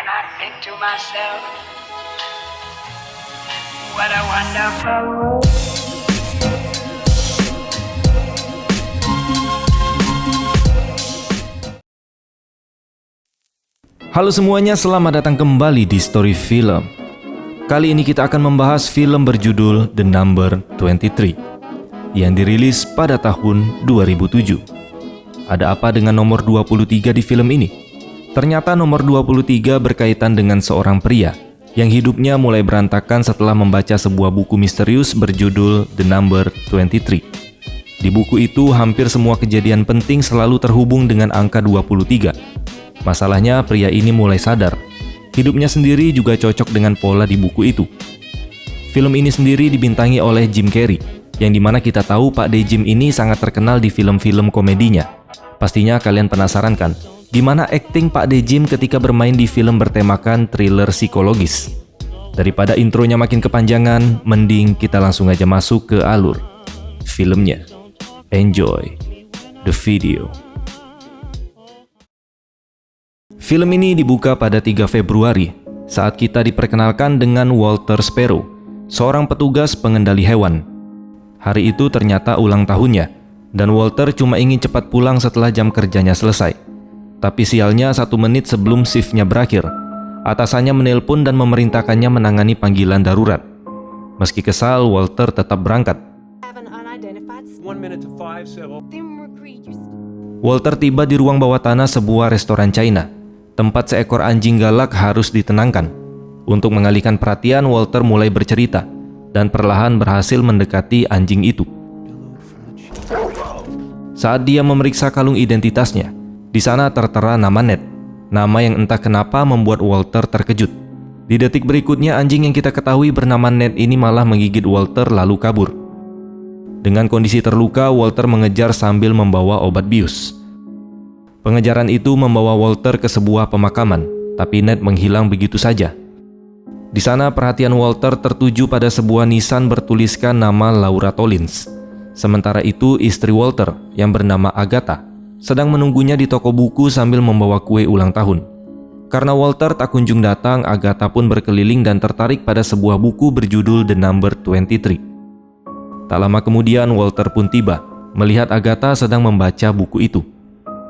and I think to myself, what a wonderful world. Halo semuanya, selamat datang kembali di Story Film. Kali ini kita akan membahas film berjudul The Number 23 yang dirilis pada tahun 2007. Ada apa dengan nomor 23 di film ini? Ternyata nomor 23 berkaitan dengan seorang pria yang hidupnya mulai berantakan setelah membaca sebuah buku misterius berjudul The Number 23. Di buku itu hampir semua kejadian penting selalu terhubung dengan angka 23. Masalahnya pria ini mulai sadar, hidupnya sendiri juga cocok dengan pola di buku itu. Film ini sendiri dibintangi oleh Jim Carrey, yang dimana kita tahu Pak D. Jim ini sangat terkenal di film-film komedinya. Pastinya kalian penasaran kan, gimana akting Pak D. Jim ketika bermain di film bertemakan thriller psikologis? Daripada intronya makin kepanjangan, mending kita langsung aja masuk ke alur filmnya. Enjoy the video. Film ini dibuka pada 3 Februari saat kita diperkenalkan dengan Walter Sparrow, seorang petugas pengendali hewan. Hari itu ternyata ulang tahunnya, dan Walter cuma ingin cepat pulang setelah jam kerjanya selesai. Tapi sialnya 1 menit sebelum shiftnya berakhir, atasannya menelpon dan memerintahkannya menangani panggilan darurat. Meski kesal, Walter tetap berangkat. Walter tiba di ruang bawah tanah sebuah restoran China, tempat seekor anjing galak harus ditenangkan. Untuk mengalihkan perhatian, Walter mulai bercerita dan perlahan berhasil mendekati anjing itu. Saat dia memeriksa kalung identitasnya, di sana tertera nama Ned, nama yang entah kenapa membuat Walter terkejut. Di detik berikutnya, anjing yang kita ketahui bernama Ned ini malah menggigit Walter lalu kabur. Dengan kondisi terluka, Walter mengejar sambil membawa obat bius. Pengejaran itu membawa Walter ke sebuah pemakaman, tapi Ned menghilang begitu saja. Di sana perhatian Walter tertuju pada sebuah nisan bertuliskan nama Laura Tollins. Sementara itu istri Walter yang bernama Agatha sedang menunggunya di toko buku sambil membawa kue ulang tahun. Karena Walter tak kunjung datang, Agatha pun berkeliling dan tertarik pada sebuah buku berjudul The Number 23. Tak lama kemudian Walter pun tiba, melihat Agatha sedang membaca buku itu.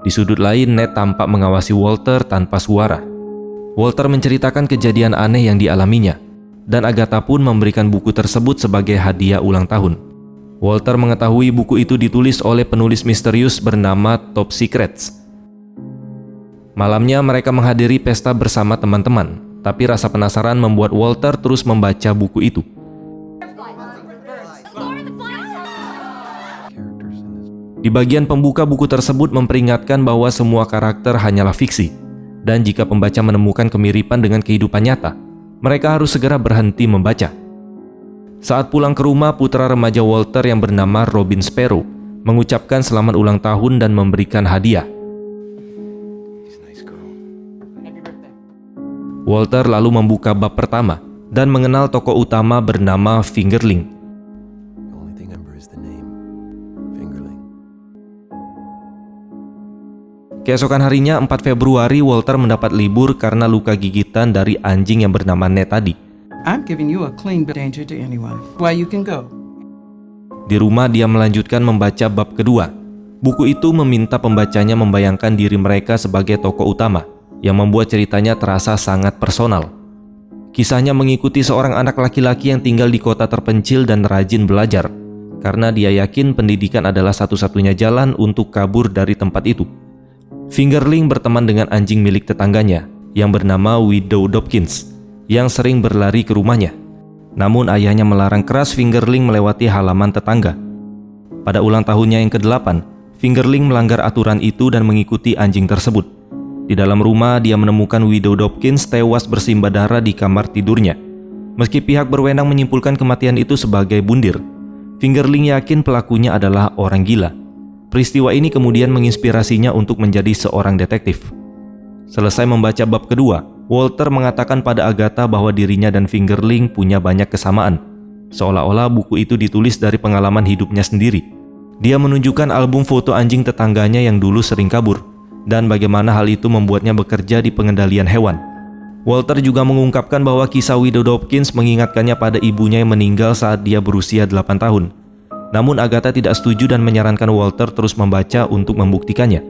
Di sudut lain, Ned tampak mengawasi Walter tanpa suara. Walter menceritakan kejadian aneh yang dialaminya, dan Agatha pun memberikan buku tersebut sebagai hadiah ulang tahun. Walter mengetahui buku itu ditulis oleh penulis misterius bernama Top Secrets. Malamnya mereka menghadiri pesta bersama teman-teman, tapi rasa penasaran membuat Walter terus membaca buku itu. Di bagian pembuka, buku tersebut memperingatkan bahwa semua karakter hanyalah fiksi, dan jika pembaca menemukan kemiripan dengan kehidupan nyata, mereka harus segera berhenti membaca. Saat pulang ke rumah, putra remaja Walter yang bernama Robin Sparrow mengucapkan selamat ulang tahun dan memberikan hadiah. Walter lalu membuka bab pertama dan mengenal tokoh utama bernama Fingerling. Keesokan harinya 4 Februari, Walter mendapat libur karena luka gigitan dari anjing yang bernama Ned tadi. I'm giving you a clean danger to anyone. Why you can go. Di rumah dia melanjutkan membaca bab kedua. Buku itu meminta pembacanya membayangkan diri mereka sebagai tokoh utama, yang membuat ceritanya terasa sangat personal. Kisahnya mengikuti seorang anak laki-laki yang tinggal di kota terpencil dan rajin belajar, karena dia yakin pendidikan adalah satu-satunya jalan untuk kabur dari tempat itu. Fingerling berteman dengan anjing milik tetangganya yang bernama Widow Dobkins yang sering berlari ke rumahnya. Namun ayahnya melarang keras Fingerling melewati halaman tetangga. Pada ulang tahunnya yang ke-8, Fingerling melanggar aturan itu dan mengikuti anjing tersebut. Di dalam rumah, dia menemukan Widow Dobkins tewas bersimbah darah di kamar tidurnya. Meski pihak berwenang menyimpulkan kematian itu sebagai bundir, Fingerling yakin pelakunya adalah orang gila. Peristiwa ini kemudian menginspirasinya untuk menjadi seorang detektif. Selesai membaca bab kedua, Walter mengatakan pada Agatha bahwa dirinya dan Fingerling punya banyak kesamaan, seolah-olah buku itu ditulis dari pengalaman hidupnya sendiri. Dia menunjukkan album foto anjing tetangganya yang dulu sering kabur, dan bagaimana hal itu membuatnya bekerja di pengendalian hewan. Walter juga mengungkapkan bahwa kisah Widow Dawkins mengingatkannya pada ibunya yang meninggal saat dia berusia 8 tahun. Namun Agatha tidak setuju dan menyarankan Walter terus membaca untuk membuktikannya.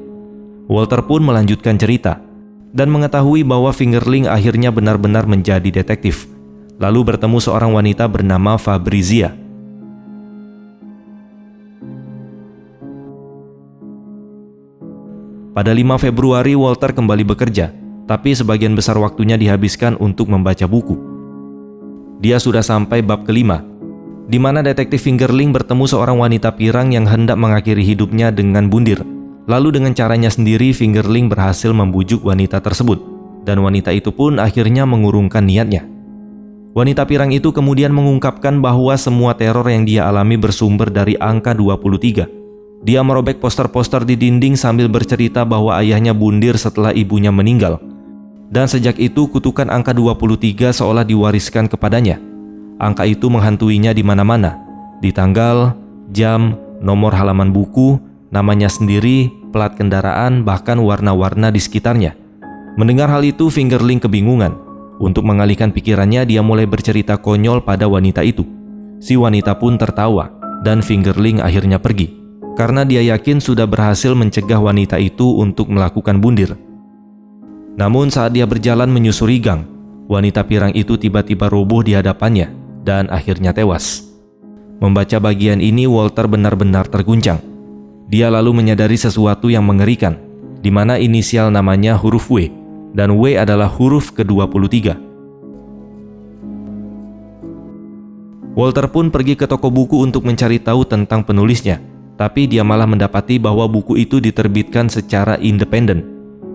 Walter pun melanjutkan cerita dan mengetahui bahwa Fingerling akhirnya benar-benar menjadi detektif, lalu bertemu seorang wanita bernama Fabrizia. Pada 5 Februari Walter kembali bekerja, tapi sebagian besar waktunya dihabiskan untuk membaca buku. Dia sudah sampai bab kelima, di mana detektif Fingerling bertemu seorang wanita pirang yang hendak mengakhiri hidupnya dengan bundir. Lalu dengan caranya sendiri Fingerling berhasil membujuk wanita tersebut, dan wanita itu pun akhirnya mengurungkan niatnya. Wanita pirang itu kemudian mengungkapkan bahwa semua teror yang dia alami bersumber dari angka 23. Dia merobek poster-poster di dinding sambil bercerita bahwa ayahnya bundir setelah ibunya meninggal. Dan sejak itu kutukan angka 23 seolah diwariskan kepadanya. Angka itu menghantuinya di mana-mana, di tanggal, jam, nomor halaman buku, namanya sendiri, plat kendaraan, bahkan warna-warna di sekitarnya. Mendengar hal itu, Fingerling kebingungan. Untuk mengalihkan pikirannya, dia mulai bercerita konyol pada wanita itu. Si wanita pun tertawa, dan Fingerling akhirnya pergi, karena dia yakin sudah berhasil mencegah wanita itu untuk melakukan bundir. Namun saat dia berjalan menyusuri gang, wanita pirang itu tiba-tiba roboh di hadapannya, dan akhirnya tewas. Membaca bagian ini, Walter benar-benar terguncang. Dia lalu menyadari sesuatu yang mengerikan, di mana inisial namanya huruf W, dan W adalah huruf ke-23. Walter pun pergi ke toko buku untuk mencari tahu tentang penulisnya, tapi dia malah mendapati bahwa buku itu diterbitkan secara independen,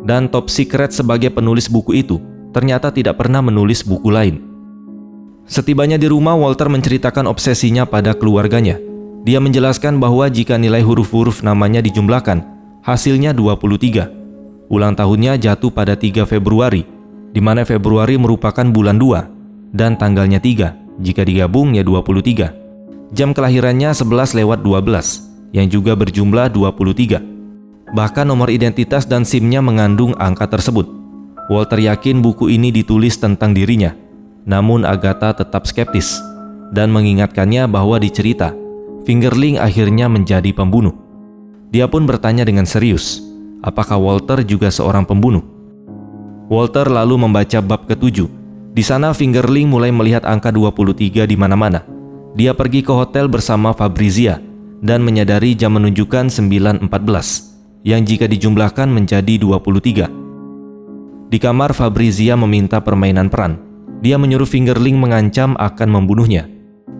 dan top secret sebagai penulis buku itu ternyata tidak pernah menulis buku lain. Setibanya di rumah, Walter menceritakan obsesinya pada keluarganya. Dia menjelaskan bahwa jika nilai huruf-huruf namanya dijumlahkan, hasilnya 23. Ulang tahunnya jatuh pada 3 Februari, di mana Februari merupakan bulan 2, dan tanggalnya 3, jika digabung ya 23. Jam kelahirannya 11:12, yang juga berjumlah 23. Bahkan nomor identitas dan SIM-nya mengandung angka tersebut. Walter yakin buku ini ditulis tentang dirinya. Namun Agatha tetap skeptis dan mengingatkannya bahwa di cerita, Fingerling akhirnya menjadi pembunuh. Dia pun bertanya dengan serius, apakah Walter juga seorang pembunuh? Walter lalu membaca bab ke-7. Di sana Fingerling mulai melihat angka 23 di mana-mana. Dia pergi ke hotel bersama Fabrizia dan menyadari jam menunjukkan 9.14, yang jika dijumlahkan menjadi 23. Di kamar, Fabrizia meminta permainan peran. Dia menyuruh Fingerling mengancam akan membunuhnya,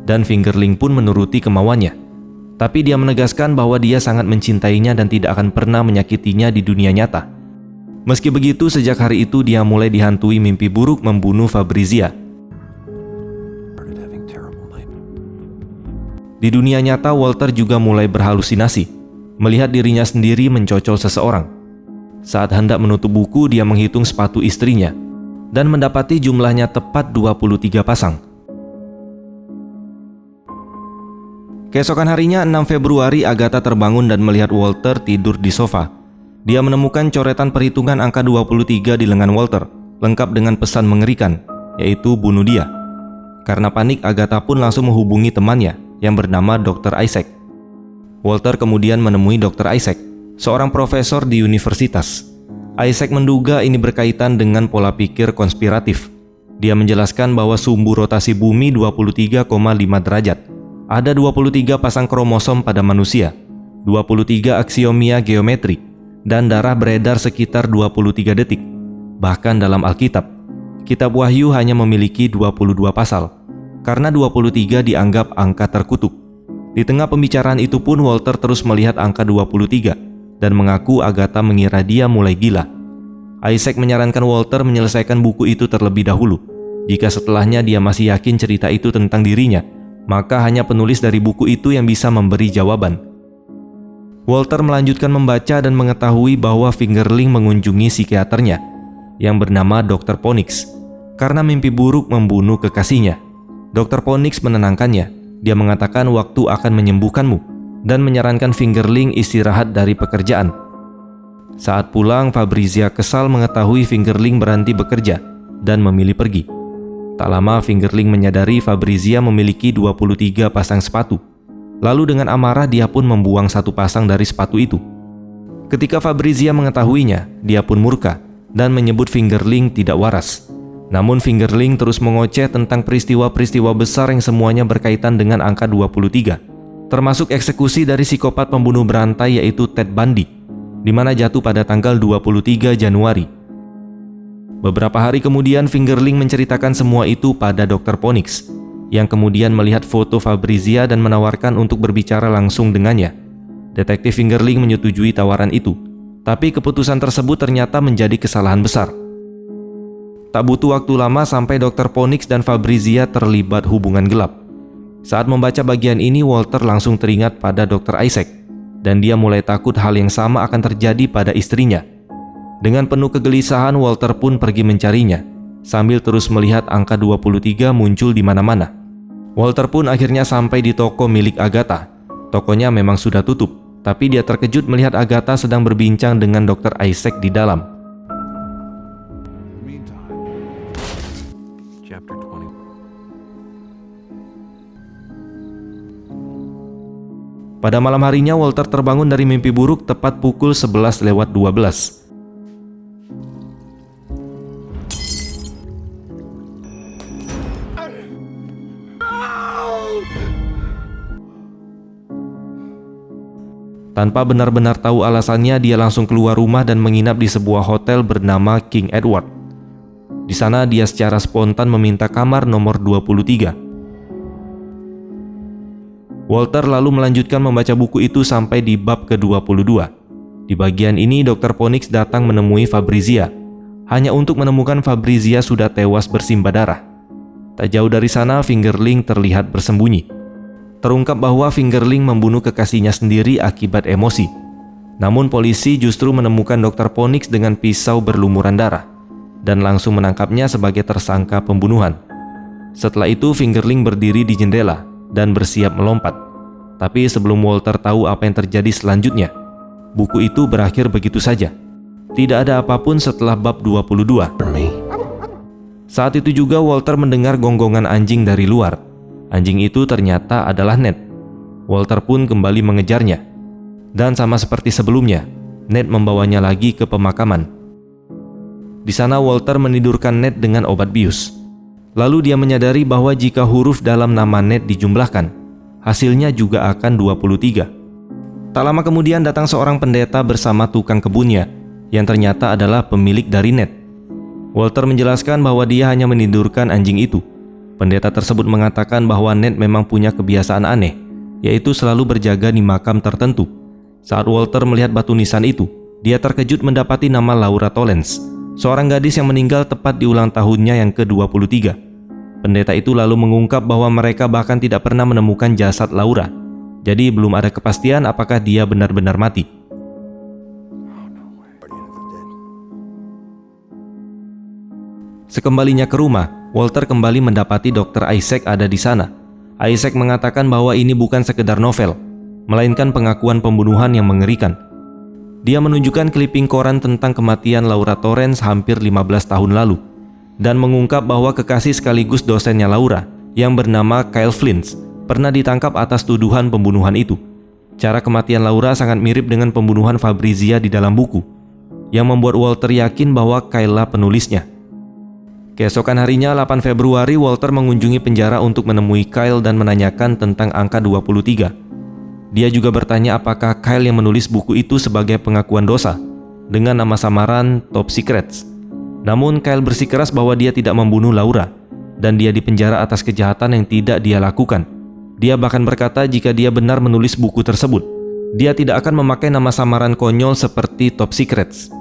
dan Fingerling pun menuruti kemauannya. Tapi dia menegaskan bahwa dia sangat mencintainya dan tidak akan pernah menyakitinya di dunia nyata. Meski begitu, sejak hari itu dia mulai dihantui mimpi buruk membunuh Fabrizia. Di dunia nyata, Walter juga mulai berhalusinasi, melihat dirinya sendiri mencocol seseorang. Saat hendak menutup buku, dia menghitung sepatu istrinya dan mendapati jumlahnya tepat 23 pasang. Keesokan harinya 6 Februari, Agatha terbangun dan melihat Walter tidur di sofa. Dia menemukan coretan perhitungan angka 23 di lengan Walter, lengkap dengan pesan mengerikan, yaitu bunuh dia. Karena panik, Agatha pun langsung menghubungi temannya yang bernama Dr. Isaac. Walter kemudian menemui Dr. Isaac, seorang profesor di universitas. Isaac menduga ini berkaitan dengan pola pikir konspiratif. Dia menjelaskan bahwa sumbu rotasi bumi 23,5 derajat. Ada 23 pasang kromosom pada manusia, 23 aksiomia geometri, dan darah beredar sekitar 23 detik. Bahkan dalam Alkitab, Kitab Wahyu hanya memiliki 22 pasal, karena 23 dianggap angka terkutuk. Di tengah pembicaraan itu pun Walter terus melihat angka 23, dan mengaku Agatha mengira dia mulai gila. Isaac menyarankan Walter menyelesaikan buku itu terlebih dahulu. Jika setelahnya dia masih yakin cerita itu tentang dirinya, maka hanya penulis dari buku itu yang bisa memberi jawaban. Walter melanjutkan membaca dan mengetahui bahwa Fingerling mengunjungi psikiaternya yang bernama Dr. Ponix karena mimpi buruk membunuh kekasihnya. Dr. Ponix menenangkannya. Dia mengatakan waktu akan menyembuhkanmu dan menyarankan Fingerling istirahat dari pekerjaan. Saat pulang, Fabrizia kesal mengetahui Fingerling berhenti bekerja dan memilih pergi. Tak lama Fingerling menyadari Fabrizia memiliki 23 pasang sepatu. Lalu dengan amarah dia pun membuang satu pasang dari sepatu itu. Ketika Fabrizia mengetahuinya, dia pun murka dan menyebut Fingerling tidak waras. Namun Fingerling terus mengoceh tentang peristiwa-peristiwa besar yang semuanya berkaitan dengan angka 23, termasuk eksekusi dari psikopat pembunuh berantai yaitu Ted Bundy, di mana jatuh pada tanggal 23 Januari. Beberapa hari kemudian Fingerling menceritakan semua itu pada Dr. Ponix, yang kemudian melihat foto Fabrizia dan menawarkan untuk berbicara langsung dengannya. Detektif Fingerling menyetujui tawaran itu, tapi keputusan tersebut ternyata menjadi kesalahan besar. Tak butuh waktu lama sampai Dr. Ponix dan Fabrizia terlibat hubungan gelap. Saat membaca bagian ini, Walter langsung teringat pada Dr. Isaac, dan dia mulai takut hal yang sama akan terjadi pada istrinya. Dengan penuh kegelisahan, Walter pun pergi mencarinya, sambil terus melihat angka 23 muncul di mana-mana. Walter pun akhirnya sampai di toko milik Agatha. Tokonya memang sudah tutup, tapi dia terkejut melihat Agatha sedang berbincang dengan Dr. Isaac di dalam. Pada malam harinya, Walter terbangun dari mimpi buruk tepat pukul 11:12. Tanpa benar-benar tahu alasannya, dia langsung keluar rumah dan menginap di sebuah hotel bernama King Edward. Di sana dia secara spontan meminta kamar nomor 23. Walter lalu melanjutkan membaca buku itu sampai di bab ke-22. Di bagian ini Dr. Ponix datang menemui Fabrizia, hanya untuk menemukan Fabrizia sudah tewas bersimbah darah. Tak jauh dari sana Fingerling terlihat bersembunyi. Terungkap bahwa Fingerling membunuh kekasihnya sendiri akibat emosi. Namun polisi justru menemukan Dr. Ponix dengan pisau berlumuran darah dan langsung menangkapnya sebagai tersangka pembunuhan. Setelah itu Fingerling berdiri di jendela dan bersiap melompat. Tapi sebelum Walter tahu apa yang terjadi selanjutnya, buku itu berakhir begitu saja. Tidak ada apapun setelah bab 22. Saat itu juga Walter mendengar gonggongan anjing dari luar. Anjing itu ternyata adalah Ned. Walter pun kembali mengejarnya. Dan sama seperti sebelumnya, Ned membawanya lagi ke pemakaman. Di sana Walter menidurkan Ned dengan obat bius. Lalu dia menyadari bahwa jika huruf dalam nama Ned dijumlahkan, hasilnya juga akan 23. Tak lama kemudian datang seorang pendeta bersama tukang kebunnya, yang ternyata adalah pemilik dari Ned. Walter menjelaskan bahwa dia hanya menidurkan anjing itu. Pendeta tersebut mengatakan bahwa Ned memang punya kebiasaan aneh, yaitu selalu berjaga di makam tertentu. Saat Walter melihat batu nisan itu, dia terkejut mendapati nama Laura Tollens, seorang gadis yang meninggal tepat di ulang tahunnya yang ke-23. Pendeta itu lalu mengungkap bahwa mereka bahkan tidak pernah menemukan jasad Laura, jadi belum ada kepastian apakah dia benar-benar mati. Sekembalinya ke rumah, Walter kembali mendapati Dr. Isaac ada di sana. Isaac mengatakan bahwa ini bukan sekedar novel, melainkan pengakuan pembunuhan yang mengerikan. Dia menunjukkan kliping koran tentang kematian Laura Torrance hampir 15 tahun lalu, dan mengungkap bahwa kekasih sekaligus dosennya Laura, yang bernama Kyle Flint, pernah ditangkap atas tuduhan pembunuhan itu. Cara kematian Laura sangat mirip dengan pembunuhan Fabrizia di dalam buku, yang membuat Walter yakin bahwa Kyle lah penulisnya. Keesokan harinya 8 Februari, Walter mengunjungi penjara untuk menemui Kyle dan menanyakan tentang angka 23. Dia juga bertanya apakah Kyle yang menulis buku itu sebagai pengakuan dosa dengan nama samaran Top Secrets. Namun Kyle bersikeras bahwa dia tidak membunuh Laura dan dia dipenjara atas kejahatan yang tidak dia lakukan. Dia bahkan berkata jika dia benar menulis buku tersebut, dia tidak akan memakai nama samaran konyol seperti Top Secrets.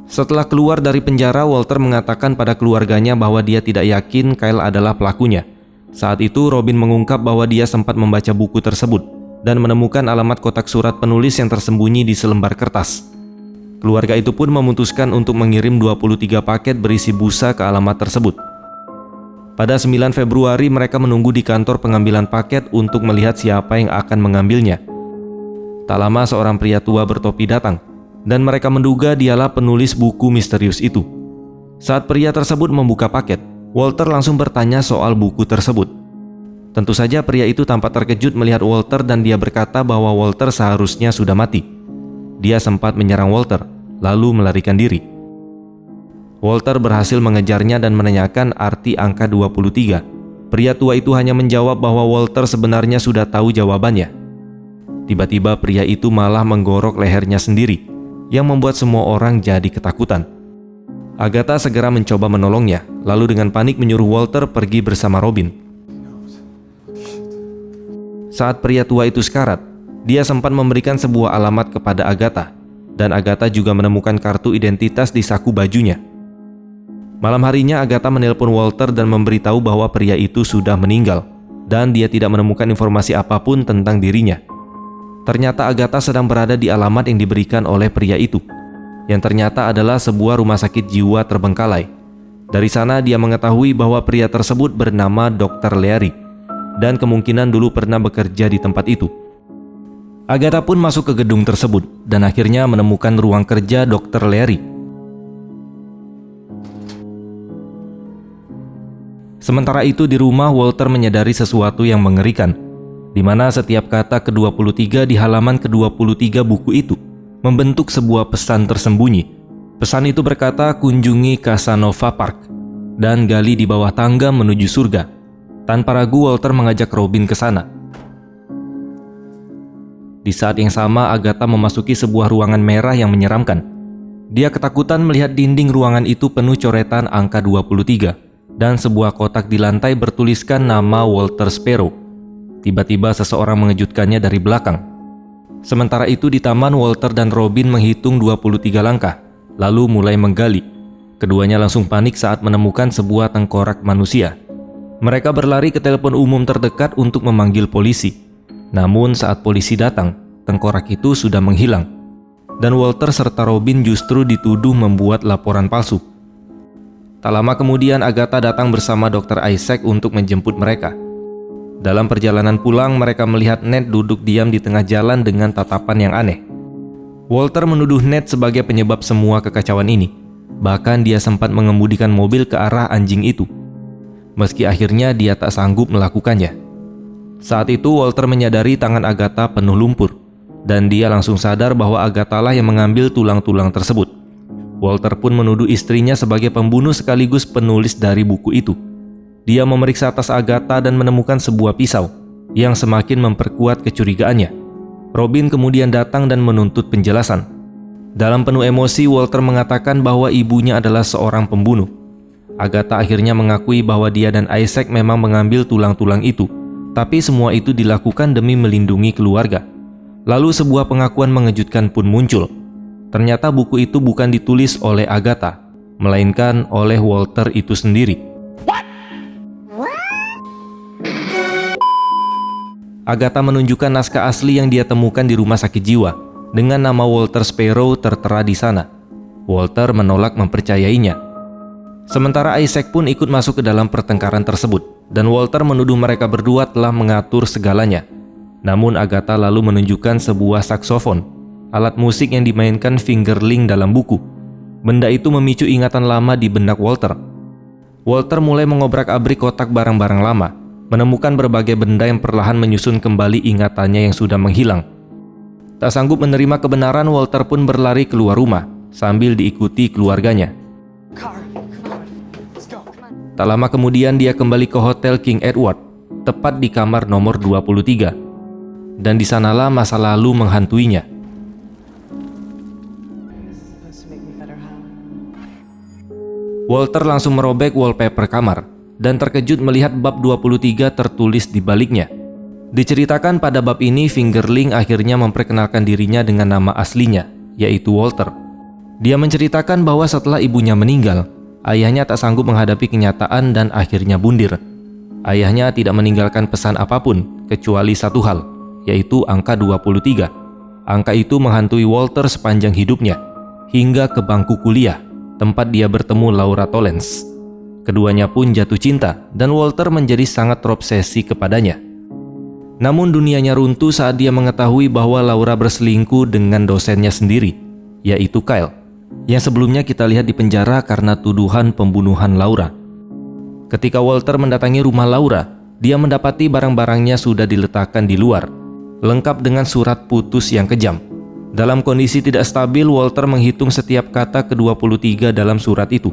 Setelah keluar dari penjara, Walter mengatakan pada keluarganya bahwa dia tidak yakin Kyle adalah pelakunya. Saat itu Robin mengungkap bahwa dia sempat membaca buku tersebut dan menemukan alamat kotak surat penulis yang tersembunyi di selembar kertas. Keluarga itu pun memutuskan untuk mengirim 23 paket berisi busa ke alamat tersebut. Pada 9 Februari mereka menunggu di kantor pengambilan paket untuk melihat siapa yang akan mengambilnya. Tak lama seorang pria tua bertopi datang, dan mereka menduga dialah penulis buku misterius itu. Saat pria tersebut membuka paket, Walter langsung bertanya soal buku tersebut. Tentu saja pria itu tampak terkejut melihat Walter dan dia berkata bahwa Walter seharusnya sudah mati. Dia sempat menyerang Walter, lalu melarikan diri. Walter berhasil mengejarnya dan menanyakan arti angka 23. Pria tua itu hanya menjawab bahwa Walter sebenarnya sudah tahu jawabannya. Tiba-tiba pria itu malah menggorok lehernya sendiri, yang membuat semua orang jadi ketakutan. Agatha segera mencoba menolongnya, lalu dengan panik menyuruh Walter pergi bersama Robin. Saat pria tua itu sekarat, dia sempat memberikan sebuah alamat kepada Agatha, dan Agatha juga menemukan kartu identitas di saku bajunya. Malam harinya Agatha menelpon Walter dan memberitahu bahwa pria itu sudah meninggal, dan dia tidak menemukan informasi apapun tentang dirinya. Ternyata Agatha sedang berada di alamat yang diberikan oleh pria itu, yang ternyata adalah sebuah rumah sakit jiwa terbengkalai. Dari sana dia mengetahui bahwa pria tersebut bernama Dr. Leary, dan kemungkinan dulu pernah bekerja di tempat itu. Agatha pun masuk ke gedung tersebut, dan akhirnya menemukan ruang kerja Dr. Leary. Sementara itu di rumah, Walter menyadari sesuatu yang mengerikan, di mana setiap kata ke-23 di halaman ke-23 buku itu membentuk sebuah pesan tersembunyi. Pesan itu berkata, kunjungi Casanova Park dan gali di bawah tangga menuju surga. Tanpa ragu Walter mengajak Robin ke sana. Di saat yang sama Agatha memasuki sebuah ruangan merah yang menyeramkan. Dia ketakutan melihat dinding ruangan itu penuh coretan angka 23 dan sebuah kotak di lantai bertuliskan nama Walter Sparrow. Tiba-tiba seseorang mengejutkannya dari belakang. Sementara itu di taman, Walter dan Robin menghitung 23 langkah, lalu mulai menggali. Keduanya langsung panik saat menemukan sebuah tengkorak manusia. Mereka berlari ke telepon umum terdekat untuk memanggil polisi. Namun saat polisi datang, tengkorak itu sudah menghilang. Dan Walter serta Robin justru dituduh membuat laporan palsu. Tak lama kemudian Agatha datang bersama Dr. Isaac untuk menjemput mereka. Dalam perjalanan pulang, mereka melihat Ned duduk diam di tengah jalan dengan tatapan yang aneh. Walter menuduh Ned sebagai penyebab semua kekacauan ini. Bahkan dia sempat mengemudikan mobil ke arah anjing itu. Meski akhirnya dia tak sanggup melakukannya. Saat itu Walter menyadari tangan Agatha penuh lumpur, dan dia langsung sadar bahwa Agatha lah yang mengambil tulang-tulang tersebut. Walter pun menuduh istrinya sebagai pembunuh sekaligus penulis dari buku itu. Dia memeriksa tas Agatha dan menemukan sebuah pisau yang semakin memperkuat kecurigaannya. Robin kemudian datang dan menuntut penjelasan. Dalam penuh emosi, Walter mengatakan bahwa ibunya adalah seorang pembunuh. Agatha akhirnya mengakui bahwa dia dan Isaac memang mengambil tulang-tulang itu, tapi semua itu dilakukan demi melindungi keluarga. Lalu sebuah pengakuan mengejutkan pun muncul. Ternyata buku itu bukan ditulis oleh Agatha, melainkan oleh Walter itu sendiri. Agatha menunjukkan naskah asli yang dia temukan di rumah sakit jiwa dengan nama Walter Sparrow tertera di sana. Walter menolak mempercayainya. Sementara Isaac pun ikut masuk ke dalam pertengkaran tersebut, dan Walter menuduh mereka berdua telah mengatur segalanya. Namun Agatha lalu menunjukkan sebuah saksofon, alat musik yang dimainkan Fingerling dalam buku. Benda itu memicu ingatan lama di benak Walter. Walter mulai mengobrak-abrik kotak barang-barang lama, menemukan berbagai benda yang perlahan menyusun kembali ingatannya yang sudah menghilang. Tak sanggup menerima kebenaran, Walter pun berlari keluar rumah sambil diikuti keluarganya. Tak lama kemudian dia kembali ke Hotel King Edward, tepat di kamar nomor 23. Dan di sanalah masa lalu menghantuinya. Walter langsung merobek wallpaper kamar dan terkejut melihat bab 23 tertulis di baliknya. Diceritakan pada bab ini, Fingerling akhirnya memperkenalkan dirinya dengan nama aslinya, yaitu Walter. Dia menceritakan bahwa setelah ibunya meninggal, ayahnya tak sanggup menghadapi kenyataan dan akhirnya bundir. Ayahnya tidak meninggalkan pesan apapun kecuali satu hal, yaitu angka 23. Angka itu menghantui Walter sepanjang hidupnya, hingga ke bangku kuliah, tempat dia bertemu Laura Tollens. Keduanya pun jatuh cinta dan Walter menjadi sangat terobsesi kepadanya. Namun dunianya runtuh saat dia mengetahui bahwa Laura berselingkuh dengan dosennya sendiri, yaitu Kyle. yang sebelumnya kita lihat di penjara karena tuduhan pembunuhan Laura. Ketika Walter mendatangi rumah Laura, dia mendapati barang-barangnya sudah diletakkan di luar, lengkap dengan surat putus yang kejam. Dalam kondisi tidak stabil, Walter menghitung setiap kata ke-23 dalam surat itu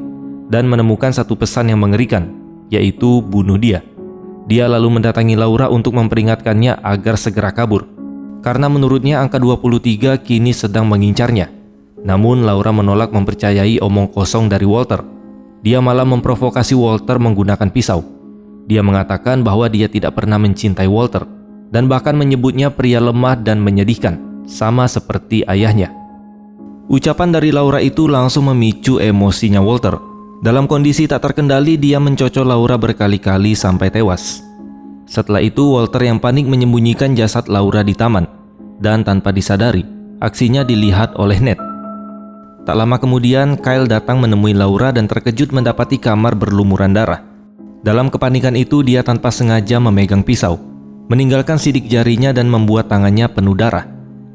dan menemukan satu pesan yang mengerikan, yaitu bunuh dia. Dia lalu mendatangi Laura untuk memperingatkannya agar segera kabur, karena menurutnya angka 23 kini sedang mengincarnya. Namun Laura menolak mempercayai omong kosong dari Walter. Dia malah memprovokasi Walter menggunakan pisau. Dia mengatakan bahwa dia tidak pernah mencintai Walter dan bahkan menyebutnya pria lemah dan menyedihkan, sama seperti ayahnya. Ucapan dari Laura itu langsung memicu emosinya Walter. Dalam kondisi tak terkendali, dia mencocok Laura berkali-kali sampai tewas. Setelah itu, Walter yang panik menyembunyikan jasad Laura di taman, dan tanpa disadari, aksinya dilihat oleh Ned. Tak lama kemudian, Kyle datang menemui Laura dan terkejut mendapati kamar berlumuran darah. Dalam kepanikan itu, dia tanpa sengaja memegang pisau, meninggalkan sidik jarinya dan membuat tangannya penuh darah.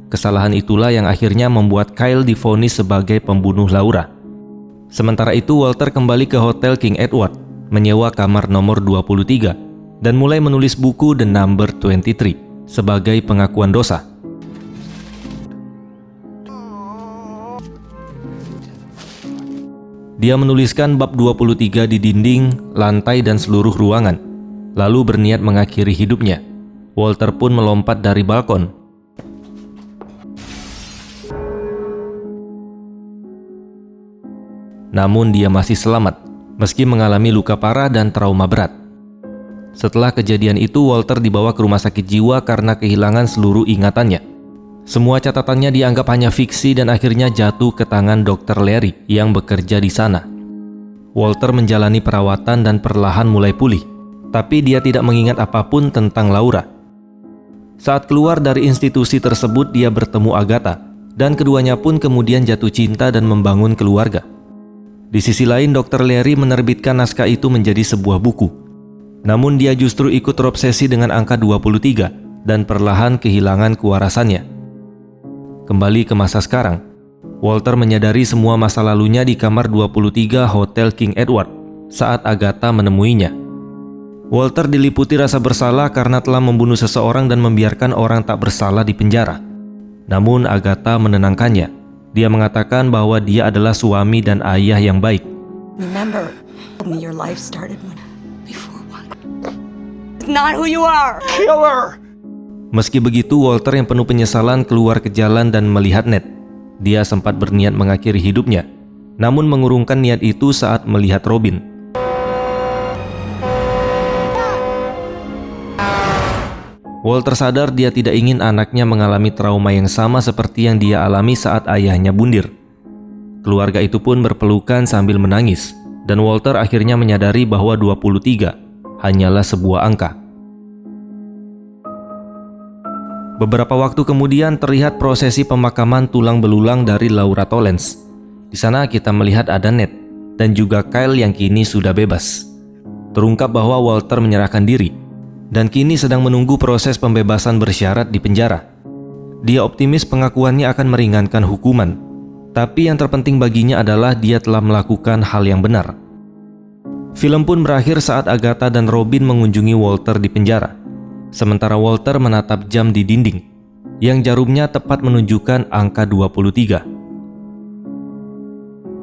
Kesalahan itulah yang akhirnya membuat Kyle divonis sebagai pembunuh Laura. Sementara itu, Walter kembali ke Hotel King Edward, menyewa kamar nomor 23, dan mulai menulis buku The Number 23 sebagai pengakuan dosa. Dia menuliskan bab 23 di dinding, lantai, dan seluruh ruangan, lalu berniat mengakhiri hidupnya. Walter pun melompat dari balkon. Namun dia masih selamat, meski mengalami luka parah dan trauma berat. Setelah kejadian itu, Walter dibawa ke rumah sakit jiwa karena kehilangan seluruh ingatannya. Semua catatannya dianggap hanya fiksi dan akhirnya jatuh ke tangan Dr. Larry yang bekerja di sana. Walter menjalani perawatan dan perlahan mulai pulih, tapi dia tidak mengingat apapun tentang Laura. Saat keluar dari institusi tersebut, dia bertemu Agatha, dan keduanya pun kemudian jatuh cinta dan membangun keluarga. Di sisi lain, Dr. Larry menerbitkan naskah itu menjadi sebuah buku. Namun dia justru ikut terobsesi dengan angka 23 dan perlahan kehilangan kewarasannya. Kembali ke masa sekarang, Walter menyadari semua masa lalunya di kamar 23 Hotel King Edward saat Agatha menemuinya. Walter diliputi rasa bersalah karena telah membunuh seseorang dan membiarkan orang tak bersalah di penjara. Namun Agatha menenangkannya. Dia mengatakan bahwa dia adalah suami dan ayah yang baik. Remember, your life started before one. It's not who you are. Killer. Meski begitu, Walter yang penuh penyesalan keluar ke jalan dan melihat Ned. Dia sempat berniat mengakhiri hidupnya, namun mengurungkan niat itu saat melihat Robin. Walter sadar dia tidak ingin anaknya mengalami trauma yang sama seperti yang dia alami saat ayahnya bundir. Keluarga itu pun berpelukan sambil menangis, dan Walter akhirnya menyadari bahwa 23 hanyalah sebuah angka. Beberapa waktu kemudian terlihat prosesi pemakaman tulang belulang dari Laura Tollens. Di sana kita melihat ada Ned dan juga Kyle yang kini sudah bebas. Terungkap bahwa Walter menyerahkan diri dan kini sedang menunggu proses pembebasan bersyarat di penjara. Dia optimis pengakuannya akan meringankan hukuman, tapi yang terpenting baginya adalah dia telah melakukan hal yang benar. Film pun berakhir saat Agatha dan Robin mengunjungi Walter di penjara. Sementara Walter menatap jam di dinding, yang jarumnya tepat menunjukkan angka 23.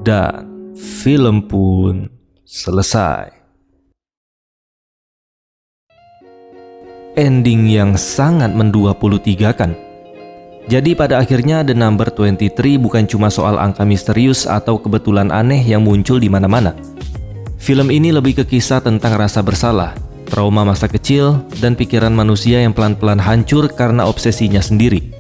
Dan film pun selesai. Ending yang sangat mendua-puluh-tigakan. Jadi pada akhirnya The Number 23 bukan cuma soal angka misterius atau kebetulan aneh yang muncul di mana-mana. Film ini lebih ke kisah tentang rasa bersalah, trauma masa kecil, dan pikiran manusia yang pelan-pelan hancur karena obsesinya sendiri.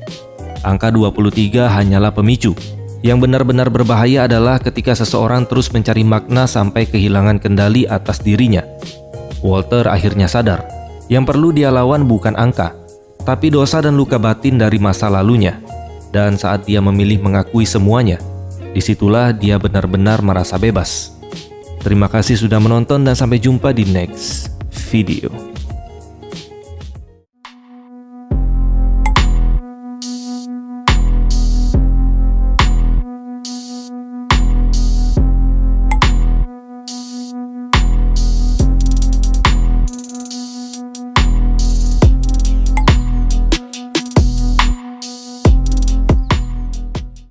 Angka 23 hanyalah pemicu. Yang benar-benar berbahaya adalah ketika seseorang terus mencari makna sampai kehilangan kendali atas dirinya. Walter akhirnya sadar, yang perlu dia lawan bukan angka, tapi dosa dan luka batin dari masa lalunya. Dan saat dia memilih mengakui semuanya, disitulah dia benar-benar merasa bebas. Terima kasih sudah menonton dan sampai jumpa di next video.